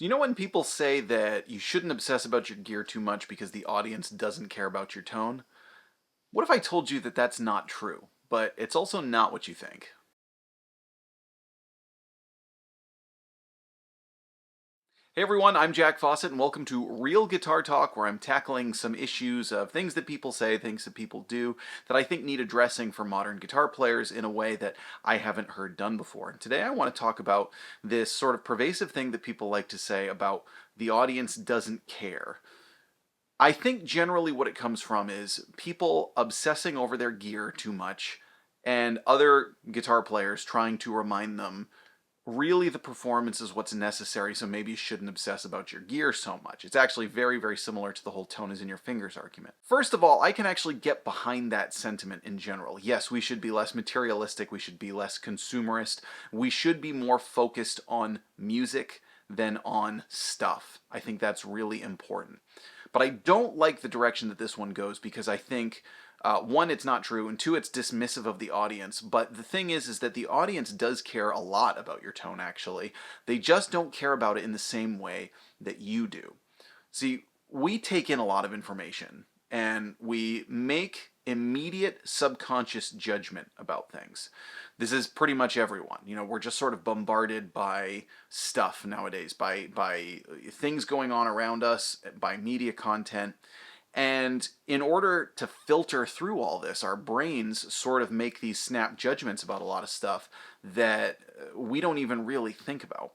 Do you know when people say that you shouldn't obsess about your gear too much because the audience doesn't care about your tone? What if I told you that that's not true, but it's also not what you think? Hey everyone, I'm Jack Fossett, and welcome to Real Guitar Talk, where I'm tackling some issues of things that people say, things that people do, that I think need addressing for modern guitar players in a way that I haven't heard done before. And today I want to talk about this sort of pervasive thing that people like to say about the audience doesn't care. I think generally what it comes from is people obsessing over their gear too much and other guitar players trying to remind them really the performance is what's necessary, so maybe you shouldn't obsess about your gear so much. It's actually very, very similar to the whole tone is in your fingers argument. First of all, I can actually get behind that sentiment in general. Yes, we should be less materialistic, we should be less consumerist, we should be more focused on music than on stuff. I think that's really important. But I don't like the direction that this one goes because I think one, it's not true, and two, it's dismissive of the audience. But the thing is that the audience does care a lot about your tone, actually. They just don't care about it in the same way that you do. See, we take in a lot of information, and we make immediate subconscious judgment about things. This is pretty much everyone. You know, we're just sort of bombarded by stuff nowadays, by things going on around us, by media content. And in order to filter through all this, our brains sort of make these snap judgments about a lot of stuff that we don't even really think about.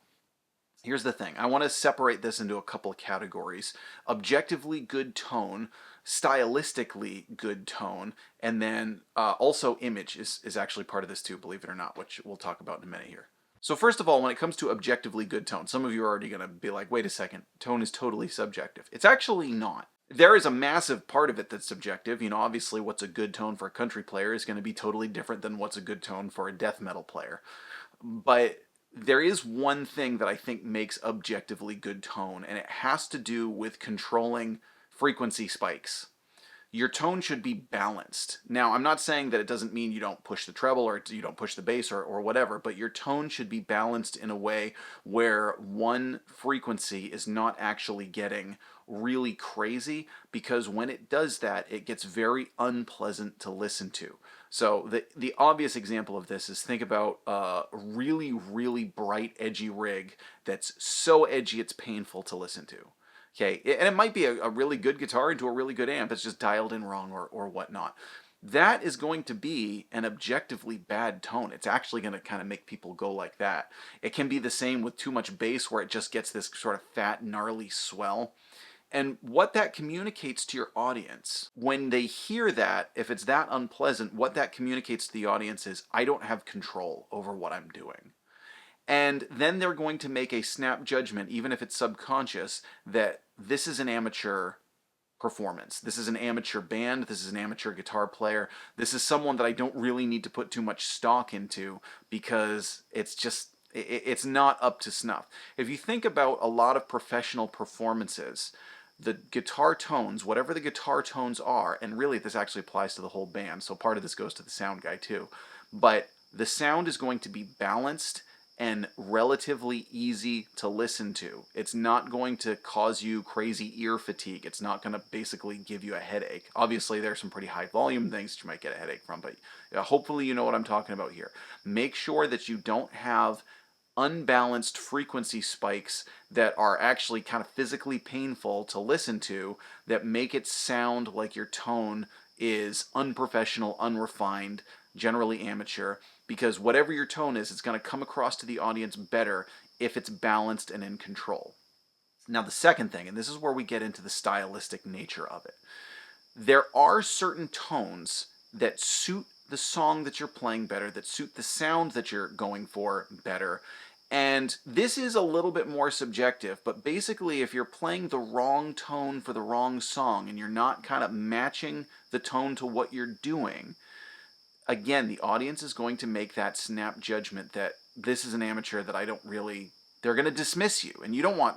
Here's the thing. I want to separate this into a couple of categories. Objectively good tone, stylistically good tone, and then also image is actually part of this too, believe it or not, which we'll talk about in a minute here. So first of all, when it comes to objectively good tone, some of you are already going to be like, wait a second, tone is totally subjective. It's actually not. There is a massive part of it that's subjective. You know, obviously what's a good tone for a country player is going to be totally different than what's a good tone for a death metal player. But there is one thing that I think makes objectively good tone, and it has to do with controlling frequency spikes. Your tone should be balanced. Now, I'm not saying that it doesn't mean you don't push the treble or you don't push the bass or whatever, but your tone should be balanced in a way where one frequency is not actually getting really crazy, because when it does that, it gets very unpleasant to listen to. So the obvious example of this is, think about a really, really bright, edgy rig that's so edgy it's painful to listen to. Okay, and it might be a really good guitar into a really good amp. It's just dialed in wrong or whatnot. That is going to be an objectively bad tone. It's actually going to kind of make people go like that. It can be the same with too much bass, where it just gets this sort of fat, gnarly swell. And what that communicates to your audience, when they hear that, if it's that unpleasant, what that communicates to the audience is, I don't have control over what I'm doing. And then they're going to make a snap judgment, even if it's subconscious, that this is an amateur performance. This is an amateur band. This is an amateur guitar player. This is someone that I don't really need to put too much stock into, because it's not up to snuff. If you think about a lot of professional performances, the guitar tones, whatever the guitar tones are, and really this actually applies to the whole band, so part of this goes to the sound guy too, but the sound is going to be balanced and relatively easy to listen to. It's not going to cause you crazy ear fatigue. It's not going to basically give you a headache. Obviously, there's some pretty high volume things that you might get a headache from, but hopefully you know what I'm talking about here. Make sure that you don't have unbalanced frequency spikes that are actually kind of physically painful to listen to, that make it sound like your tone is unprofessional, unrefined, generally amateur, because whatever your tone is, it's going to come across to the audience better if it's balanced and in control. Now, the second thing, and this is where we get into the stylistic nature of it, there are certain tones that suit the song that you're playing better, that suit the sound that you're going for better. And this is a little bit more subjective, but basically if you're playing the wrong tone for the wrong song and you're not kind of matching the tone to what you're doing, again, the audience is going to make that snap judgment that this is an amateur that I don't really they're going to dismiss you, and you don't want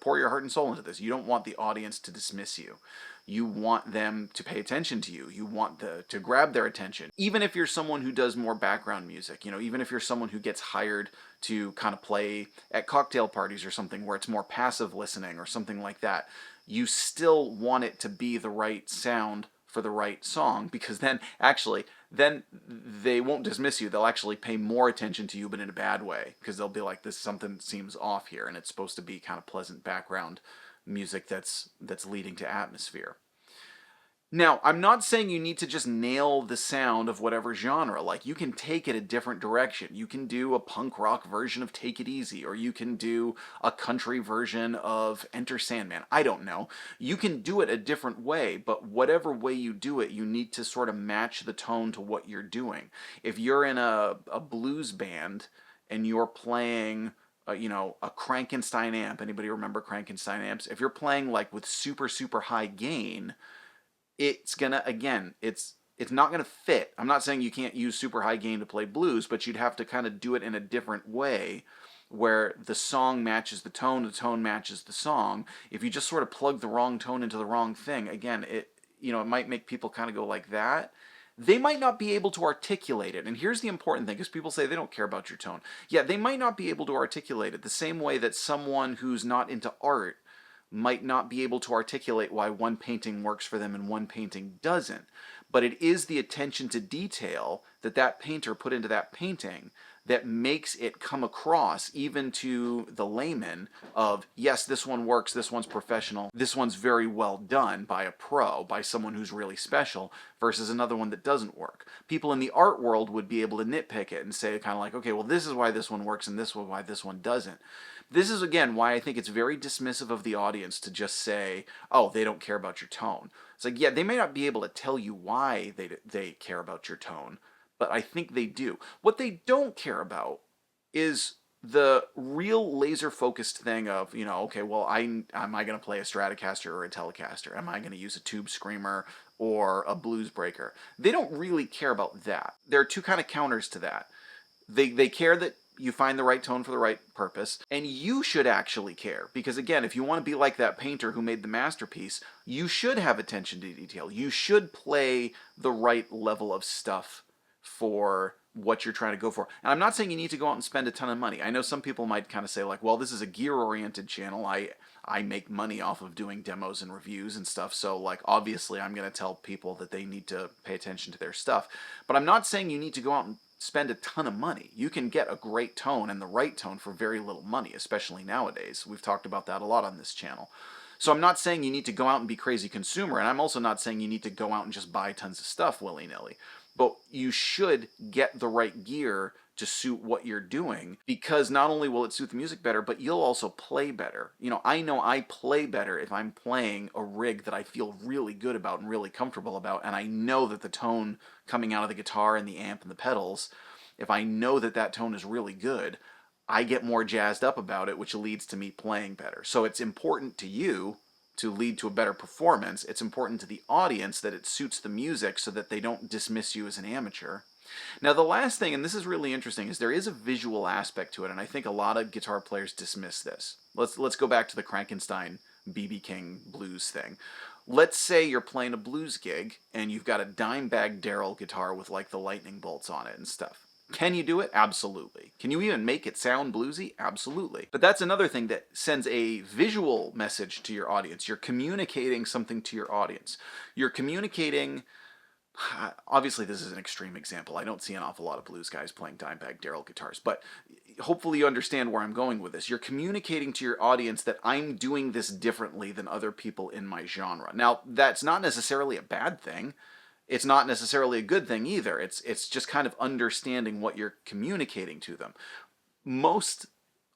pour your heart and soul into this. You don't want the audience to dismiss you. You want them to pay attention to you. You want to grab their attention. Even if you're someone who does more background music, even if you're someone who gets hired to kind of play at cocktail parties or something where it's more passive listening or something like that, you still want it to be the right sound for the right song, because then they won't dismiss you. They'll actually pay more attention to you, but in a bad way, because they'll be like, this something seems off here, and it's supposed to be kind of pleasant background music that's leading to atmosphere. Now, I'm not saying you need to just nail the sound of whatever genre. Like, you can take it a different direction. You can do a punk rock version of Take It Easy, or you can do a country version of Enter Sandman. I don't know. You can do it a different way, but whatever way you do it, you need to sort of match the tone to what you're doing. If you're in a blues band and you're playing a Frankenstein amp. Anybody remember Frankenstein amps? If you're playing like with super, super high gain, it's gonna, again, it's not gonna fit. I'm not saying you can't use super high gain to play blues, but you'd have to kind of do it in a different way where the song matches the tone matches the song. If you just sort of plug the wrong tone into the wrong thing, again, it might make people kind of go like that. They might not be able to articulate it. And here's the important thing, because people say they don't care about your tone. Yeah, they might not be able to articulate it the same way that someone who's not into art might not be able to articulate why one painting works for them and one painting doesn't. But it is the attention to detail that painter put into that painting that makes it come across, even to the layman, of, yes, this one works, this one's professional, this one's very well done by a pro, by someone who's really special, versus another one that doesn't work. People in the art world would be able to nitpick it and say kind of like, okay, well, this is why this one works and this is why this one doesn't. This is, again, why I think it's very dismissive of the audience to just say, oh, they don't care about your tone. It's like, yeah, they may not be able to tell you why they care about your tone, but I think they do. What they don't care about is the real laser-focused thing of, okay, well, am I going to play a Stratocaster or a Telecaster? Am I going to use a tube screamer or a blues breaker? They don't really care about that. There are two kind of counters to that. They care that you find the right tone for the right purpose, and you should actually care, because again, if you want to be like that painter who made the masterpiece, you should have attention to detail. You should play the right level of stuff for what you're trying to go for. And I'm not saying you need to go out and spend a ton of money. I know some people might kind of say like, well, this is a gear-oriented channel. I make money off of doing demos and reviews and stuff, so like obviously I'm going to tell people that they need to pay attention to their stuff. But I'm not saying you need to go out and spend a ton of money. You can get a great tone and the right tone for very little money, especially nowadays. We've talked about that a lot on this channel. So I'm not saying you need to go out and be crazy consumer, and I'm also not saying you need to go out and just buy tons of stuff willy-nilly. But you should get the right gear to suit what you're doing, because not only will it suit the music better, but you'll also play better. I know I play better if I'm playing a rig that I feel really good about and really comfortable about, and I know that the tone coming out of the guitar and the amp and the pedals, if I know that tone is really good, I get more jazzed up about it, which leads to me playing better. So it's important to you to lead to a better performance. It's important to the audience that it suits the music so that they don't dismiss you as an amateur. Now, the last thing, and this is really interesting, is there is a visual aspect to it, and I think a lot of guitar players dismiss this. Let's go back to the Frankenstein B.B. King blues thing. Let's say you're playing a blues gig, and you've got a Dimebag Darrell guitar with like the lightning bolts on it and stuff. Can you do it? Absolutely. Can you even make it sound bluesy? Absolutely. But that's another thing that sends a visual message to your audience. You're communicating something to your audience. You're communicating... Obviously, this is an extreme example. I don't see an awful lot of blues guys playing Dimebag Darrell guitars, but hopefully you understand where I'm going with this. You're communicating to your audience that I'm doing this differently than other people in my genre. Now, that's not necessarily a bad thing. It's not necessarily a good thing either. It's just kind of understanding what you're communicating to them. Most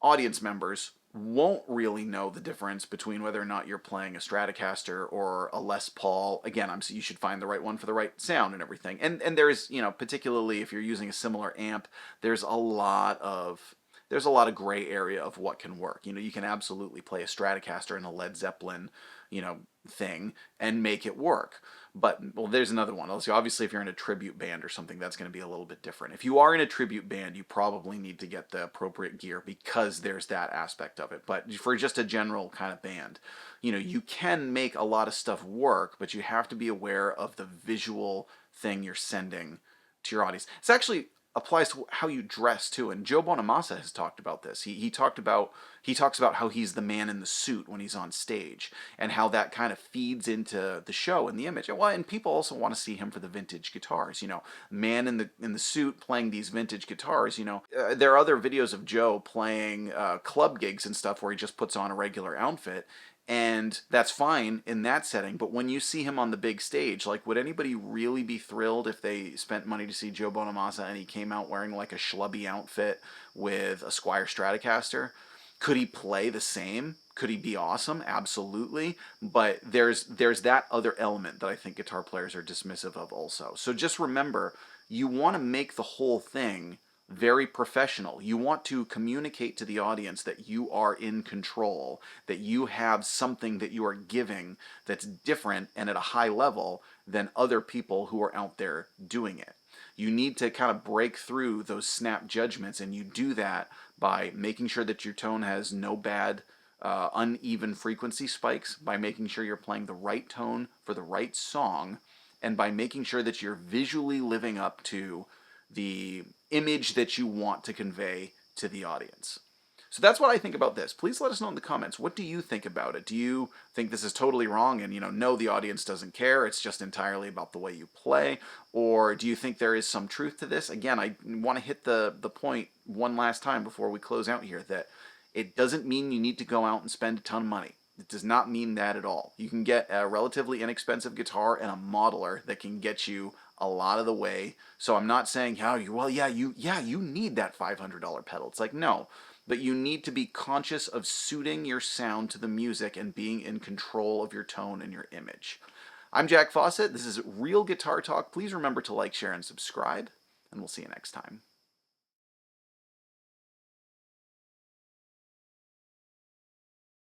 audience members won't really know the difference between whether or not you're playing a Stratocaster or a Les Paul. Again, you should find the right one for the right sound and everything. And there's, particularly if you're using a similar amp, there's a lot of there's a lot of gray area of what can work. You know, you can absolutely play a Stratocaster in a Led Zeppelin, you know, thing and make it work. But, well, there's another one. Obviously, if you're in a tribute band or something, that's going to be a little bit different. If you are in a tribute band, you probably need to get the appropriate gear because there's that aspect of it. But for just a general kind of band, you know, you can make a lot of stuff work, but you have to be aware of the visual thing you're sending to your audience. It's actually applies to how you dress too. And Joe Bonamassa has talked about this. He talks about how he's the man in the suit when he's on stage, and how that kind of feeds into the show and the image. And people also want to see him for the vintage guitars. You know, man in the suit playing these vintage guitars. You know, there are other videos of Joe playing club gigs and stuff where he just puts on a regular outfit. And that's fine in that setting, but when you see him on the big stage, like, would anybody really be thrilled if they spent money to see Joe Bonamassa and he came out wearing like a schlubby outfit with a Squier Stratocaster? Could he play the same? Could he be awesome? Absolutely. But there's that other element that I think guitar players are dismissive of also. So just remember, you want to make the whole thing very professional. You want to communicate to the audience that you are in control, that you have something that you are giving that's different and at a high level than other people who are out there doing it. You need to kind of break through those snap judgments, and you do that by making sure that your tone has no bad uneven frequency spikes, by making sure you're playing the right tone for the right song, and by making sure that you're visually living up to the image that you want to convey to the audience. So that's what I think about this. Please let us know in the comments. What do you think about it? Do you think this is totally wrong and, no, the audience doesn't care, it's just entirely about the way you play? Or do you think there is some truth to this? Again, I want to hit the point one last time before we close out here, that it doesn't mean you need to go out and spend a ton of money. It does not mean that at all. You can get a relatively inexpensive guitar and a modeler that can get you a lot of the way. So I'm not saying, you need that $500 pedal. It's like, no, but you need to be conscious of suiting your sound to the music and being in control of your tone and your image. I'm Jack Fossett. This is Real Guitar Talk. Please remember to like, share, and subscribe, and we'll see you next time.